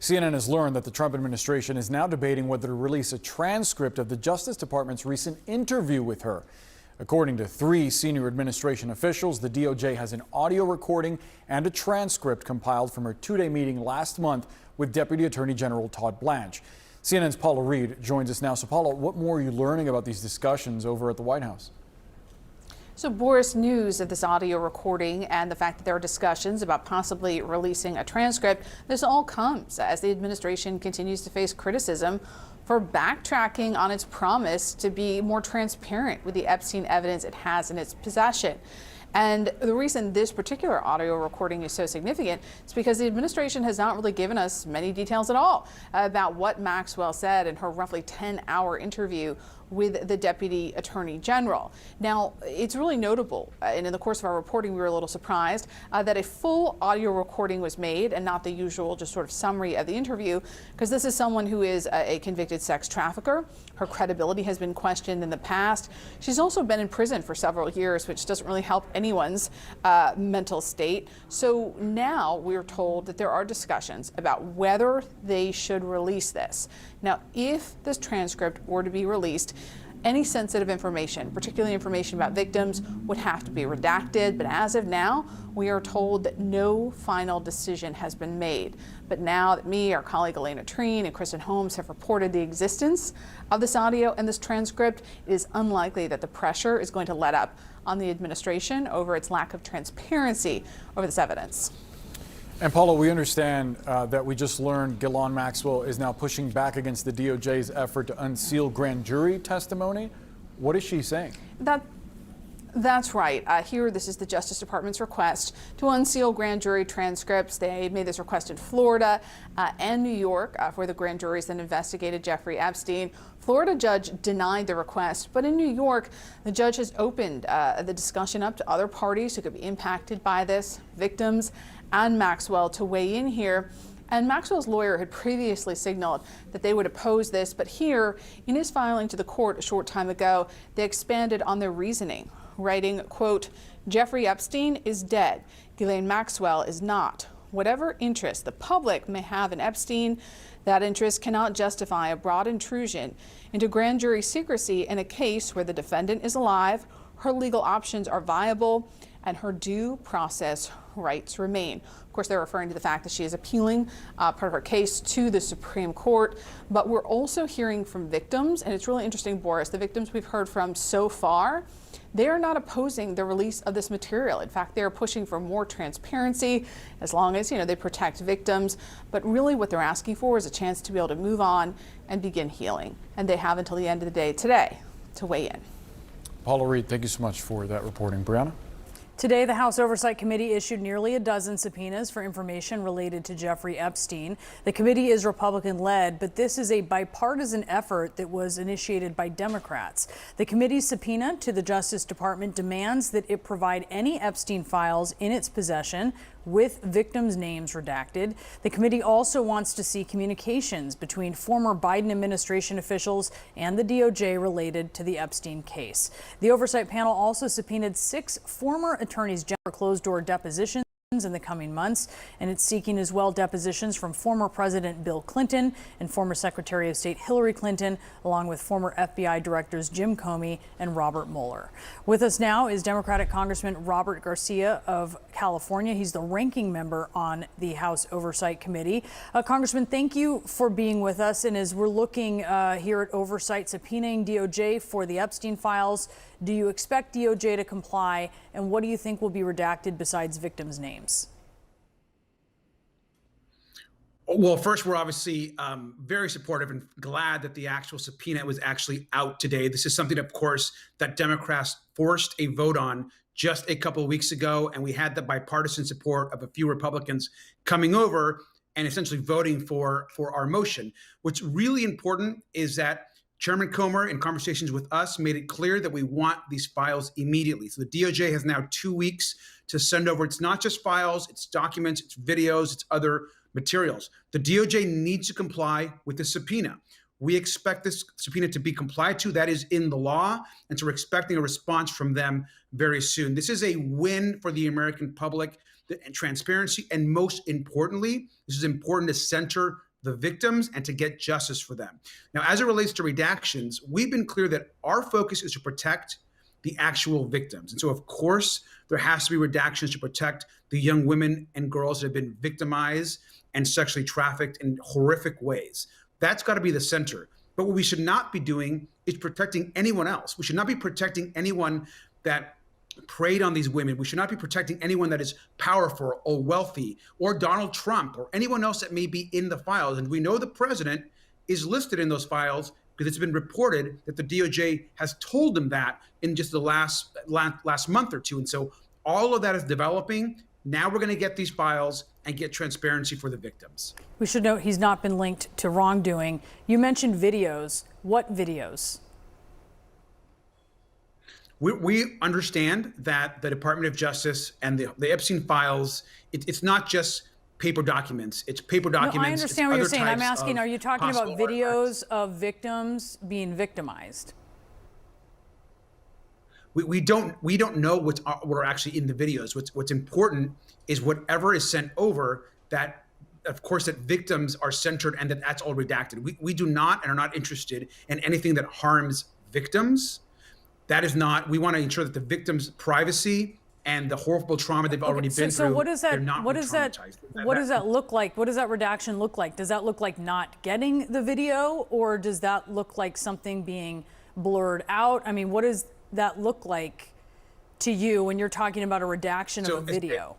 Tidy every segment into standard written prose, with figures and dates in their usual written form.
CNN has learned that the Trump administration is now debating whether to release a transcript of the Justice Department's recent interview with her. According to 3 senior administration officials, the DOJ has an audio recording and a transcript compiled from her 2-day meeting last month with Deputy Attorney General Todd Blanche. CNN's Paula Reid joins us now. So Paula, what more are you learning about these discussions over at the White House? So Boris, news of this audio recording and the fact that there are discussions about possibly releasing a transcript, this all comes as the administration continues to face criticism for backtracking on its promise to be more transparent with the Epstein evidence it has in its possession. And the reason this particular audio recording is so significant is because the administration has not really given us many details at all about what Maxwell said in her roughly 10-hour interview with the Deputy Attorney General. Now, it's really notable, and in the course of our reporting, we were a little surprised that a full audio recording was made and not the usual just sort of summary of the interview, because this is someone who is a convicted sex trafficker. Her credibility has been questioned in the past. She's also been in prison for several years, which doesn't really help anyone's mental state. So now we're told that there are discussions about whether they should release this. Now, if this transcript were to be released, any sensitive information, particularly information about victims, would have to be redacted. But as of now, we are told that no final decision has been made. But now that me, our colleague Elena Treen, and Kristen Holmes have reported the existence of this audio and this transcript, it is unlikely that the pressure is going to let up on the administration over its lack of transparency over this evidence. And Paula, we understand that we just learned Ghislaine Maxwell is now pushing back against the DOJ's effort to unseal grand jury testimony. What is she saying? That's right. Here, this is the Justice Department's request to unseal grand jury transcripts. They made this request in Florida and New York for the grand juries that investigated Jeffrey Epstein. Florida judge denied the request, but in New York, the judge has opened the discussion up to other parties who could be impacted by this, victims and Maxwell, to weigh in here. And Maxwell's lawyer had previously signaled that they would oppose this, but here, in his filing to the court a short time ago, they expanded on their reasoning, writing, quote, "Jeffrey Epstein is dead. Ghislaine Maxwell is not. Whatever interest the public may have in Epstein, that interest cannot justify a broad intrusion into grand jury secrecy in a case where the defendant is alive, her legal options are viable, and her due process rights remain." Of course, they're referring to the fact that she is appealing part of her case to the Supreme Court. But we're also hearing from victims, and it's really interesting, Boris, the victims we've heard from so far, they are not opposing the release of this material. In fact, they're pushing for more transparency as long as, they protect victims. But really what they're asking for is a chance to be able to move on and begin healing. And they have until the end of the day today to weigh in. Paula Reid, thank you so much for that reporting. Brianna? Today, the House Oversight Committee issued nearly a dozen subpoenas for information related to Jeffrey Epstein. The committee is Republican-led, but this is a bipartisan effort that was initiated by Democrats. The committee's subpoena to the Justice Department demands that it provide any Epstein files in its possession with victims' names redacted. The committee also wants to see communications between former Biden administration officials and the DOJ related to the Epstein case. The oversight panel also subpoenaed 6 former attorneys general for closed-door depositions in the coming months, and it's seeking as well depositions from former President Bill Clinton and former Secretary of State Hillary Clinton, along with former FBI directors Jim Comey and Robert Mueller. With us now is Democratic Congressman Robert Garcia of California. He's the ranking member on the House Oversight Committee. Congressman, thank you for being with us. And as we're looking here at Oversight subpoenaing DOJ for the Epstein files, do you expect DOJ to comply, and what do you think will be redacted besides victims' names? Well, first, we're obviously very supportive and glad that the actual subpoena was actually out today. This is something, of course, that Democrats forced a vote on just a couple of weeks ago, and we had the bipartisan support of a few Republicans coming over and essentially voting for our motion. What's really important is that Chairman Comer, in conversations with us, made it clear that we want these files immediately. So the DOJ has now 2 weeks to send over. It's not just files, it's documents, it's videos, it's other materials. The DOJ needs to comply with the subpoena. We expect this subpoena to be complied to. That is in the law. And so we're expecting a response from them very soon. This is a win for the American public and transparency. And most importantly, this is important to center the victims and to get justice for them. Now, as it relates to redactions, we've been clear that our focus is to protect the actual victims. And so, of course, there has to be redactions to protect the young women and girls that have been victimized and sexually trafficked in horrific ways. That's got to be the center. But what we should not be doing is protecting anyone else. We should not be protecting anyone that preyed on these women. We should not be protecting anyone that is powerful or wealthy, or Donald Trump or anyone else that may be in the files. And we know the president is listed in those files because it's been reported that the DOJ has told them that in just the last month or two. And so all of that is developing. Now we're going to get these files and get transparency for the victims. We should note he's not been linked to wrongdoing. You mentioned videos. What videos? We understand that the Department of Justice and the Epstein files, it's not just paper documents. It's paper documents. No, I understand what you're saying. I'm asking, are you talking about videos of victims being victimized? We don't know what are actually in the videos. What's important is whatever is sent over, that of course that victims are centered and that's all redacted. We do not and are not interested in anything that harms victims. That is not. We want to ensure that the victims' privacy and the horrible trauma they've already been through. So what does that? They're not What does that? What does that look like? What does that redaction look like? Does that look like not getting the video, or does that look like something being blurred out? I mean, what does that look like to you when you're talking about a redaction of a video?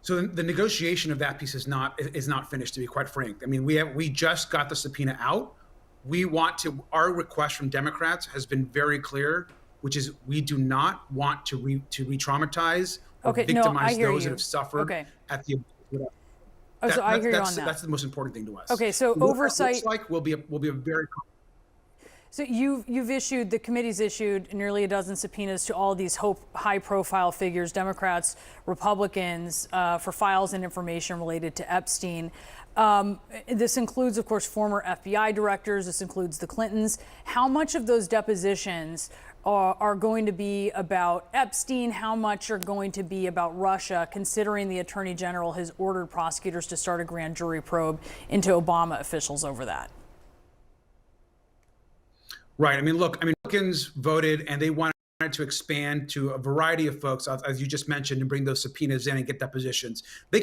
So the negotiation of that piece is not finished, to be quite frank. I mean, we just got the subpoena out. Our request from Democrats has been very clear, which is we do not want to re-traumatize or victimize those that have suffered at the. So I hear you on that. That's the most important thing to us. Okay, so oversight. Looks like will be a very. So the committee's issued nearly a dozen subpoenas to all these high-profile figures, Democrats, Republicans, for files and information related to Epstein. This includes, of course, former FBI directors. This includes the Clintons. How much of those depositions are going to be about Epstein? How much are going to be about Russia, considering the Attorney General has ordered prosecutors to start a grand jury probe into Obama officials over that? Right. I mean, look, Republicans voted and they wanted to expand to a variety of folks, as you just mentioned, and bring those subpoenas in and get depositions. They're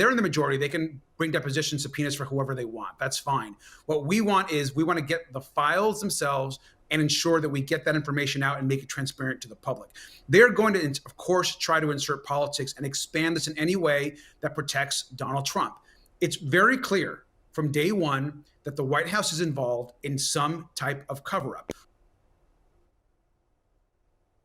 in the majority. They can bring deposition subpoenas for whoever they want. That's fine. What we want is we want to get the files themselves and ensure that we get that information out and make it transparent to the public. They're going to, of course, try to insert politics and expand this in any way that protects Donald Trump. It's very clear from day one that the White House is involved in some type of cover-up.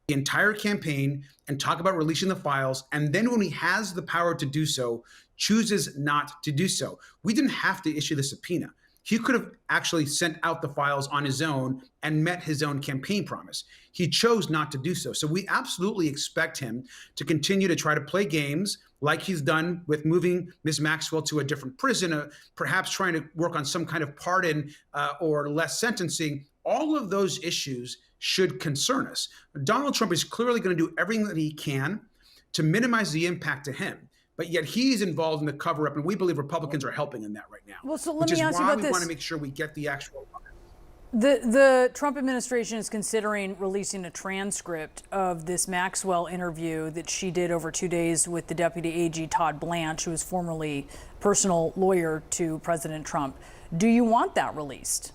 The entire campaign and talk about releasing the files, and then when he has the power to do so, chooses not to do so. We didn't have to issue the subpoena. He could have actually sent out the files on his own and met his own campaign promise. He chose not to do so. So we absolutely expect him to continue to try to play games like he's done with moving Ms. Maxwell to a different prison, perhaps trying to work on some kind of pardon or less sentencing. All of those issues should concern us. Donald Trump is clearly going to do everything that he can to minimize the impact to him. But yet he's involved in the cover-up, and we believe Republicans are helping in that right now. Well, so let me ask you about this. Which is why we want to make sure we get the actual. The Trump administration is considering releasing a transcript of this Maxwell interview that she did over 2 days with the Deputy AG Todd Blanche, who was formerly personal lawyer to President Trump. Do you want that released?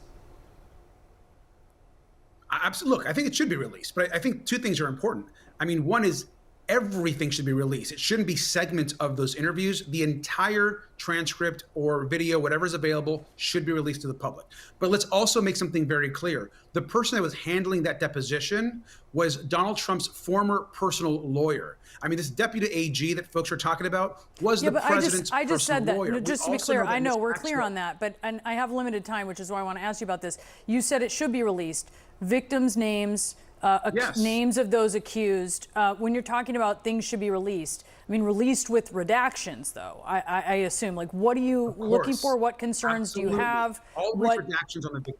Look, I think it should be released, but I think two things are important. I mean, one is everything should be released. It shouldn't be segments of those interviews. The entire transcript or video, whatever is available, should be released to the public. But let's also make something very clear. The person that was handling that deposition was Donald Trump's former personal lawyer. I mean, this deputy AG that folks are talking about was the president's I just said that. lawyer. No, just to be clear, I know we're clear on that, but I have limited time, which is why I want to ask you about this. You said it should be released. Victims' names, yes. Names of those accused. When you're talking about things should be released, I mean, released with redactions, though, I assume. Like, what are you looking for? What concerns do you have? All redactions on the victim.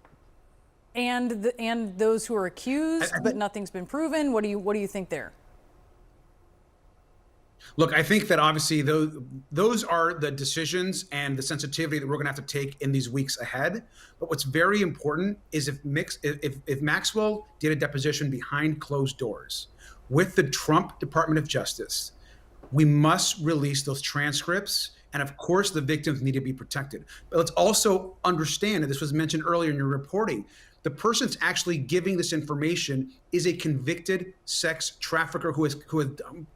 And those who are accused, but nothing's been proven. What do you think there? Look, I think that obviously those are the decisions and the sensitivity that we're going to have to take in these weeks ahead. But what's very important is if Maxwell did a deposition behind closed doors with the Trump Department of Justice, we must release those transcripts. And of course, the victims need to be protected. But let's also understand, and this was mentioned earlier in your reporting, the person that's actually giving this information is a convicted sex trafficker who has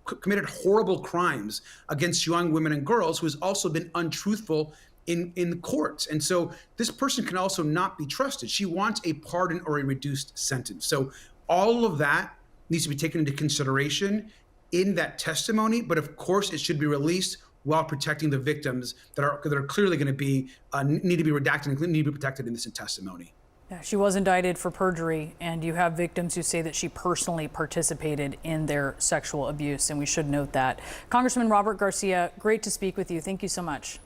committed horrible crimes against young women and girls, who has also been untruthful in courts. And so this person can also not be trusted. She wants a pardon or a reduced sentence. So all of that needs to be taken into consideration in that testimony. But of course, it should be released while protecting the victims that are clearly going to be need to be redacted and need to be protected in this testimony. Yeah, she was indicted for perjury, and you have victims who say that she personally participated in their sexual abuse, and we should note that. Congressman Robert Garcia, great to speak with you. Thank you so much.